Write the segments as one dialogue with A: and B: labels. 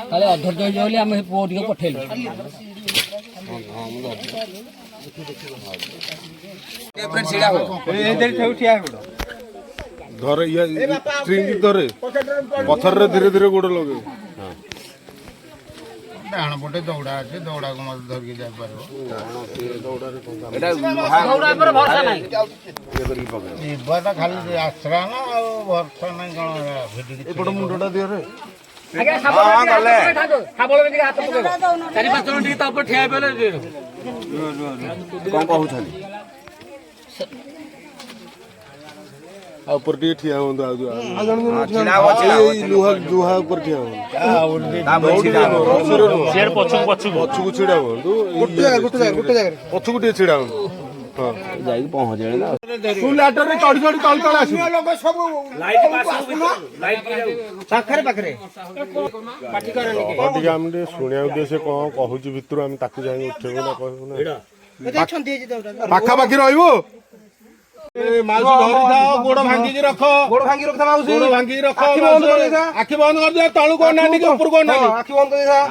A: काले अधर्य होली आम पुओ टी पठेलु
B: धरे स्ट्रिंग धरे पथर रे धीरे धीरे गोड़ लगे
C: डाण पटे दौड़ा अच्छे दौड़ा को मत धर के जा पारो जीवता खाली आश्रा ना भरसा नहीं कौन
B: एपट मुंडा दियो रे ऊपर टी ठिया हो लुहा लुहा ऊपर ठिया हो पछकु छिड़ा हो पछकु टी छिड़ा हो
D: जाई पहुंच जाए ना
B: तू लैटर रे चढ़ी चढ़ी तल तल आसी
C: लोग सब
A: लाइट पास लाइट पाखरे पाखरे पाटी करनी के
B: पाटी हम दे सुनिया उद्देश्य को कहूची भितर हम ताकू जाई उठेबो ना कहबो ना पाखा पाखी रहइबो ए माउसी धरि थाओ गोड़ भांगी के रख माउसी गोड़ भांगी के रख आखि बंद कर दे तळु को नानी के ऊपर को नानी आखि बंद कर दे हां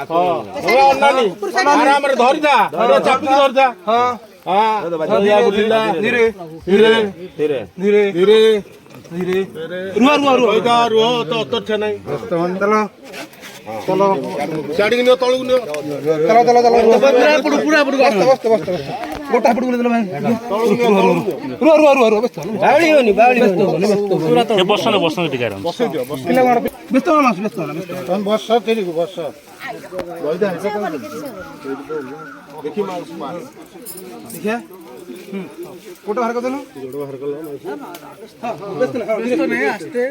B: ओ नानी आराम रे धरि था चापी धरि था हां हां धीरे धीरे धीरे धीरे धीरे धीरे रुआ तो छे नहीं चलो चलो साड़ी नियो तळु नियो चलो पूरा गोटा पड़ बोले भाई रो बस बावली होनी पूरा तो बस टिका बस दियो बस पिला व्यस्त तुम बस तेरी को बस गइदा ऐसा कर देखि माउस मार देखिया गोटा बाहर कर देनु गोटा बाहर कर लो व्यस्त नहीं आस्ते